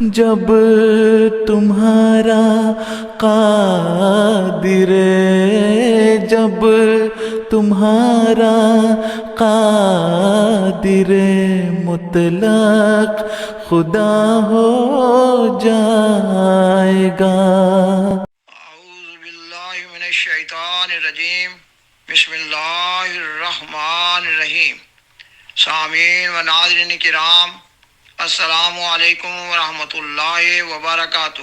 جب تمہارا قادر، جب تمہارا قادر مطلق خدا ہو جائے گا۔ اعوذ باللہ من الشیطان الرجیم، بسم اللہ الرحمن الرحیم۔ سامعین و ناظرین کرام، السلام علیکم ورحمۃ اللہ وبرکاتہ۔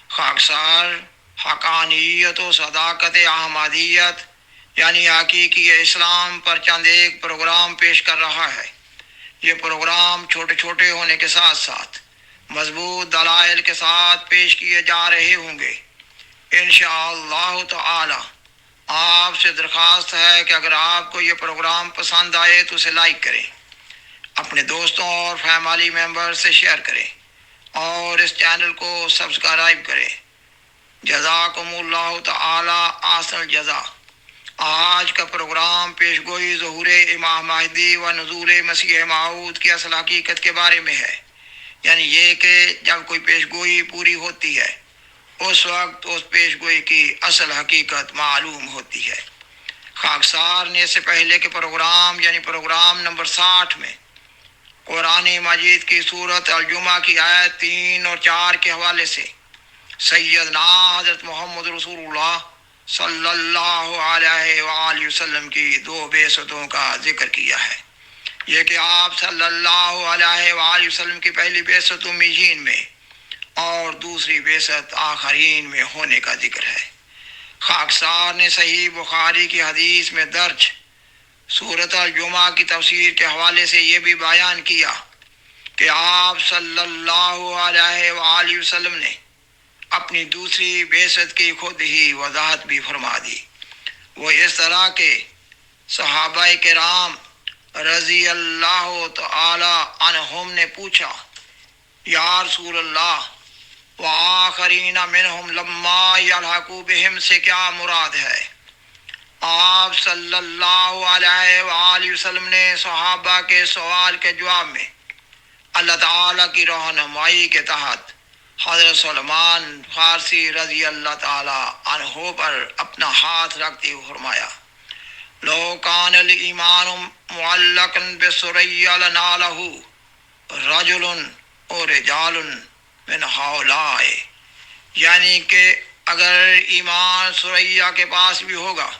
خاکسار حقانیت و صداقت احمدیت یعنی حقیقی اسلام پر چند ایک پروگرام پیش کر رہا ہے۔ یہ پروگرام چھوٹے چھوٹے ہونے کے ساتھ ساتھ مضبوط دلائل کے ساتھ پیش کیے جا رہے ہوں گے۔ انشاءاللہ تعالی آپ سے درخواست ہے کہ اگر آپ کو یہ پروگرام پسند آئے تو اسے لائک کریں، اپنے دوستوں اور فیملی ممبر سے شیئر کریں اور اس چینل کو سبسکرائب کریں۔ جزاکم اللہ تعالی احسن الجزا۔ آج کا پروگرام پیشگوئی ظہور امام مہدی و نزول مسیح موعود کی اصل حقیقت کے بارے میں ہے، یعنی یہ کہ جب کوئی پیشگوئی پوری ہوتی ہے اس وقت اس پیشگوئی کی اصل حقیقت معلوم ہوتی ہے۔ خاکسار نے اس سے پہلے کے پروگرام یعنی پروگرام نمبر 60 میں قرآن مجید کی سورۃ الجمعہ کی آیت 3 اور 4 کے حوالے سے سیدنا حضرت محمد رسول اللہ صلی اللہ علیہ وآلہ وسلم کی 2 بعثتوں کا ذکر کیا ہے۔ یہ کہ آپ صلی اللہ علیہ وآلہ وسلم کی پہلی بعثت امیین میں اور دوسری بعثت آخرین میں ہونے کا ذکر ہے۔ خاکسار نے صحیح بخاری کی حدیث میں درج سورۃ الجمعہ کی تفسیر کے حوالے سے یہ بھی بیان کیا کہ آپ صلی اللہ علیہ وآلہ وسلم نے اپنی دوسری بعثت کی خود ہی وضاحت بھی فرما دی۔ وہ اس طرح کے صحابہ کرام رضی اللہ تعالی عنہم نے پوچھا، یا رسول اللہ وآخرین منہم لما یلحقوا بہم سے کیا مراد ہے؟ آپ صلی اللہ علیہ وآلہ وسلم نے صحابہ کے سوال کے جواب میں اللہ تعالیٰ کی رہنمائی کے تحت حضرت سلمان فارسی رضی اللہ تعالیٰ عنہ پر اپنا ہاتھ رکھتے ہوئے فرمایا، لو کان الایمان معلقا بثریا لنالہ رجل اور رجال من ہؤلاء، یعنی کہ اگر ایمان ثریا کے پاس بھی ہوگا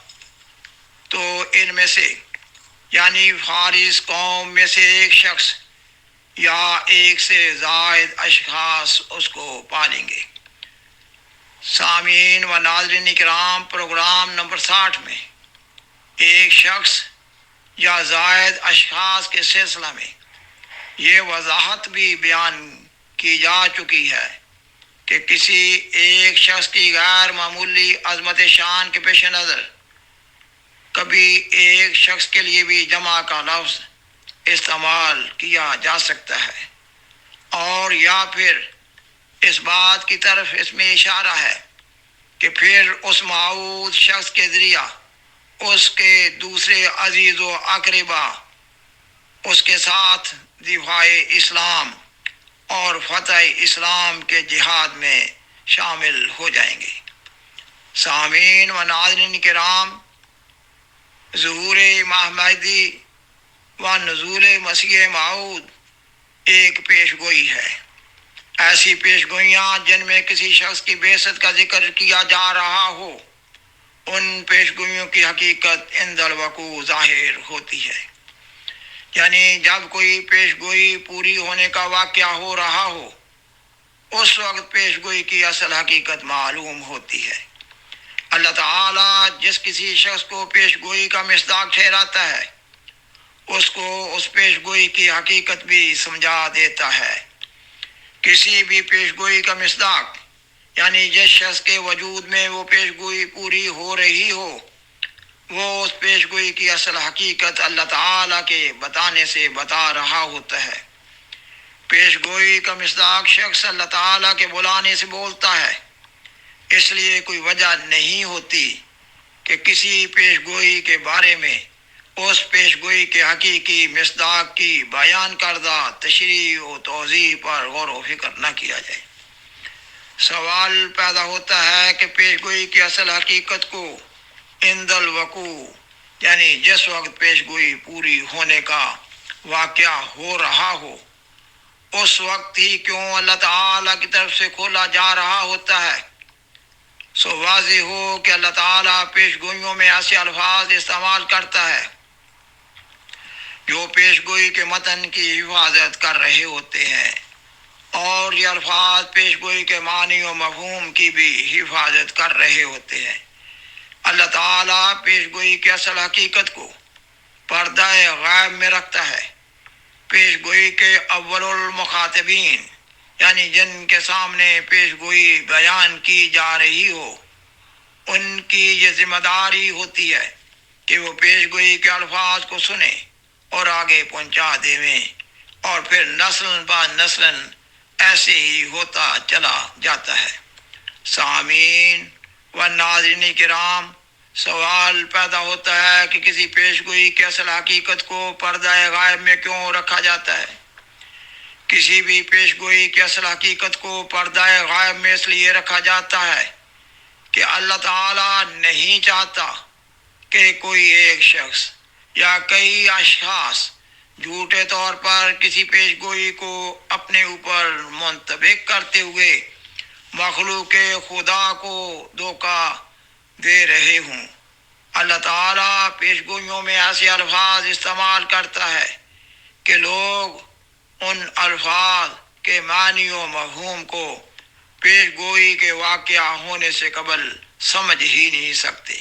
تو ان میں سے یعنی فارس قوم میں سے ایک شخص یا ایک سے زائد اشخاص اس کو پالیں گے۔ سامعین و ناظرین کرام، پروگرام نمبر 60 میں ایک شخص یا زائد اشخاص کے سلسلہ میں یہ وضاحت بھی بیان کی جا چکی ہے کہ کسی ایک شخص کی غیر معمولی عظمت شان کے پیش نظر کبھی ایک شخص کے لیے بھی جمع کا لفظ استعمال کیا جا سکتا ہے، اور یا پھر اس بات کی طرف اس میں اشارہ ہے کہ پھر اس موعود شخص کے ذریعہ اس کے دوسرے عزیز و اقربا اس کے ساتھ دفاع اسلام اور فتح اسلام کے جہاد میں شامل ہو جائیں گے۔ سامعین و ناظرین کرام، ظہور امام مہدی و نزول مسیح موعود ایک پیشگوئی ہے۔ ایسی پیشگوئیاں جن میں کسی شخص کی بعثت کا ذکر کیا جا رہا ہو، ان پیشگوئیوں کی حقیقت عند الوقوع ظاہر ہوتی ہے، یعنی جب کوئی پیشگوئی پوری ہونے کا واقعہ ہو رہا ہو اس وقت پیشگوئی کی اصل حقیقت معلوم ہوتی ہے۔ اللہ تعالیٰ جس کسی شخص کو پیشگوئی کا مصداق ٹھہراتا ہے اس کو اس پیشگوئی کی حقیقت بھی سمجھا دیتا ہے۔ کسی بھی پیشگوئی کا مصداق یعنی جس شخص کے وجود میں وہ پیشگوئی پوری ہو رہی ہو، وہ اس پیشگوئی کی اصل حقیقت اللہ تعالیٰ کے بتانے سے بتا رہا ہوتا ہے۔ پیشگوئی کا مصداق شخص اللہ تعالیٰ کے بلانے سے بولتا ہے، اس لیے کوئی وجہ نہیں ہوتی کہ کسی پیشگوئی کے بارے میں اس پیش گوئی کے حقیقی مصداق کی بیان کردہ تشریح و توضیح پر غور و فکر نہ کیا جائے۔ سوال پیدا ہوتا ہے کہ پیش گوئی کی اصل حقیقت کو عند الوقوع، یعنی جس وقت پیش گوئی پوری ہونے کا واقعہ ہو رہا ہو، اس وقت ہی کیوں اللہ تعالیٰ کی طرف سے کھولا جا رہا ہوتا ہے؟ سو واضح ہو کہ اللہ تعالیٰ پیش گوئیوں میں ایسے الفاظ استعمال کرتا ہے جو پیش گوئی کے متن کی حفاظت کر رہے ہوتے ہیں، اور یہ الفاظ پیش گوئی کے معنی و مفہوم کی بھی حفاظت کر رہے ہوتے ہیں۔ اللہ تعالیٰ پیش گوئی کی اصل حقیقت کو پردہ غیب میں رکھتا ہے۔ پیش گوئی کے اول المخاطبین، یعنی جن کے سامنے پیش گوئی بیان کی جا رہی ہو، ان کی یہ ذمہ داری ہوتی ہے کہ وہ پیش گوئی کے الفاظ کو سنیں اور آگے پہنچا دیویں، اور پھر نسل با نسل ایسے ہی ہوتا چلا جاتا ہے۔ سامعین و ناظرین کرام، سوال پیدا ہوتا ہے کہ کسی پیش گوئی کی اصل حقیقت کو پردہ غائب میں کیوں رکھا جاتا ہے؟ کسی بھی پیش گوئی کی اصل حقیقت کو پردہ غائب میں اس لیے رکھا جاتا ہے کہ اللہ تعالیٰ نہیں چاہتا کہ کوئی ایک شخص یا کئی اشخاص جھوٹے طور پر کسی پیش گوئی کو اپنے اوپر منطبق کرتے ہوئے مخلوق خدا کو دھوکہ دے رہے ہوں۔ اللہ تعالیٰ پیش گوئیوں میں ایسے الفاظ استعمال کرتا ہے کہ لوگ ان الفاظ کے معنی و مفہوم کو پیش گوئی کے واقعہ ہونے سے قبل سمجھ ہی نہیں سکتے۔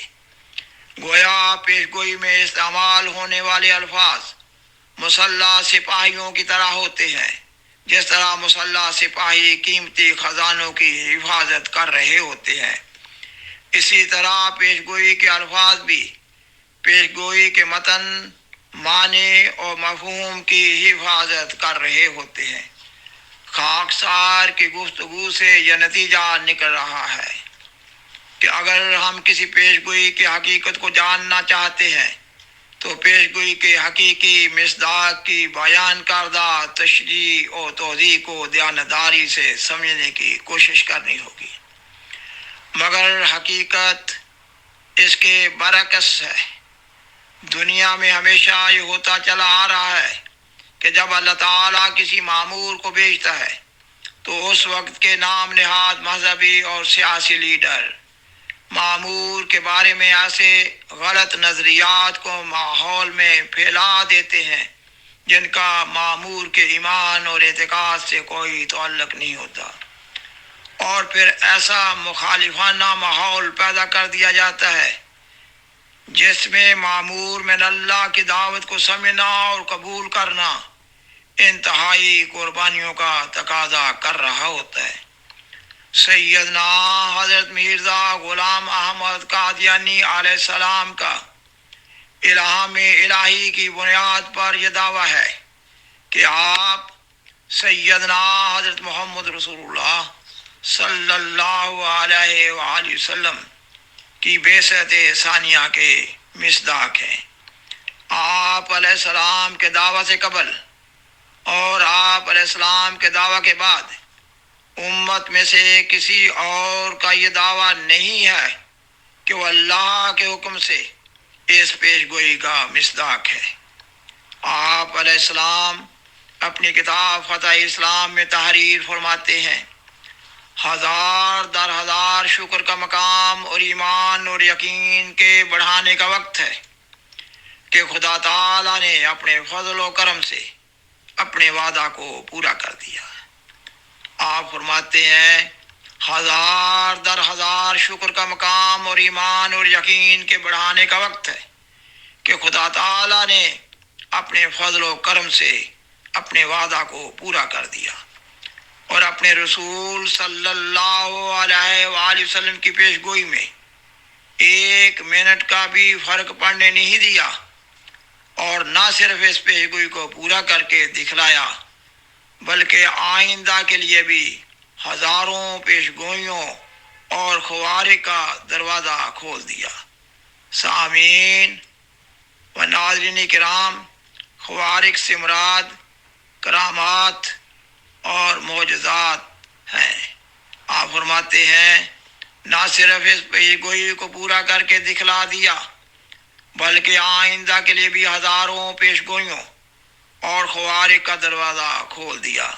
گویا پیش گوئی میں استعمال ہونے والے الفاظ مسلح سپاہیوں کی طرح ہوتے ہیں، جس طرح مسلح سپاہی قیمتی خزانوں کی حفاظت کر رہے ہوتے ہیں، اسی طرح پیش گوئی کے الفاظ بھی پیش گوئی کے متن، معنی اور مفہوم کی حفاظت کر رہے ہوتے ہیں۔ خاکسار کی گفتگو سے یہ نتیجہ نکل رہا ہے کہ اگر ہم کسی پیش گوئی کی حقیقت کو جاننا چاہتے ہیں تو پیش گوئی کے حقیقی مصداق کی بیان کردہ تشریح و توضیح کو دیانتداری سے سمجھنے کی کوشش کرنی ہوگی، مگر حقیقت اس کے برعکس ہے۔ دنیا میں ہمیشہ یہ ہوتا چلا آ رہا ہے کہ جب اللہ تعالیٰ کسی مامور کو بھیجتا ہے تو اس وقت کے نام نہاد مذہبی اور سیاسی لیڈر مامور کے بارے میں ایسے غلط نظریات کو ماحول میں پھیلا دیتے ہیں جن کا مامور کے ایمان اور اعتقاد سے کوئی تعلق نہیں ہوتا، اور پھر ایسا مخالفانہ ماحول پیدا کر دیا جاتا ہے جس میں مامور من اللہ کی دعوت کو سمجھنا اور قبول کرنا انتہائی قربانیوں کا تقاضا کر رہا ہوتا ہے۔ سیدنا حضرت مرزا غلام احمد قادیانی علیہ السلام کا الہام الہی کی بنیاد پر یہ دعویٰ ہے کہ آپ سیدنا حضرت محمد رسول اللہ صلی اللہ علیہ وآلہ وسلم کی بعثت ثانیہ کے مصداق ہیں۔ آپ علیہ السلام کے دعویٰ سے قبل اور آپ علیہ السلام کے دعویٰ کے بعد امت میں سے کسی اور کا یہ دعویٰ نہیں ہے کہ وہ اللہ کے حکم سے اس پیش گوئی کا مصداق ہے۔ آپ علیہ السلام اپنی کتاب فتح اسلام میں تحریر فرماتے ہیں، ہزار در ہزار شکر کا مقام اور ایمان اور یقین کے بڑھانے کا وقت ہے کہ خدا تعالیٰ نے اپنے فضل و کرم سے اپنے وعدہ کو پورا کر دیا۔ آپ فرماتے ہیں، ہزار در ہزار شکر کا مقام اور ایمان اور یقین کے بڑھانے کا وقت ہے کہ خدا تعالیٰ نے اپنے فضل و کرم سے اپنے وعدہ کو پورا کر دیا اور اپنے رسول صلی اللہ علیہ وآلہ وسلم کی پیش گوئی میں ایک منٹ کا بھی فرق پڑنے نہیں دیا، اور نہ صرف اس پیش گوئی کو پورا کر کے دکھلایا بلکہ آئندہ کے لیے بھی ہزاروں پیش گوئیوں اور خوارے کا دروازہ کھول دیا۔ سامعین، و ناظرین کرام، خوارق سے مراد کرامات اور معجزات ہیں۔ آپ فرماتے ہیں نہ صرف اس پیشگوئی کو پورا کر کے دکھلا دیا بلکہ آئندہ کے لیے بھی ہزاروں پیشگوئیوں اور خوارق کا دروازہ کھول دیا۔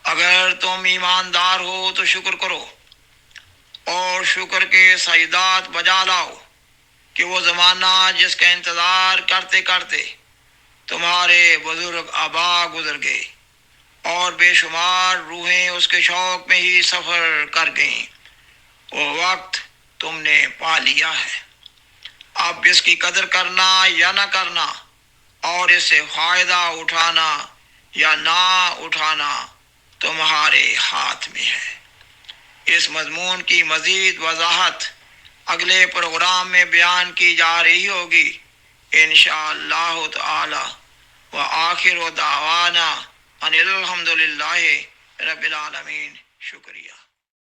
اگر تم ایماندار ہو تو شکر کرو اور شکر کے سجدات بجا لاؤ کہ وہ زمانہ جس کا انتظار کرتے کرتے تمہارے بزرگ آبا گزر گئے اور بے شمار روحیں اس کے شوق میں ہی سفر کر گئیں، وہ وقت تم نے پا لیا ہے۔ اب اس کی قدر کرنا یا نہ کرنا اور اس سے فائدہ اٹھانا یا نہ اٹھانا تمہارے ہاتھ میں ہے۔ اس مضمون کی مزید وضاحت اگلے پروگرام میں بیان کی جا رہی ہوگی انشاءاللہ تعالی۔ وآخر دعوانا ان الحمدللہ رب العالمین۔ شکریہ۔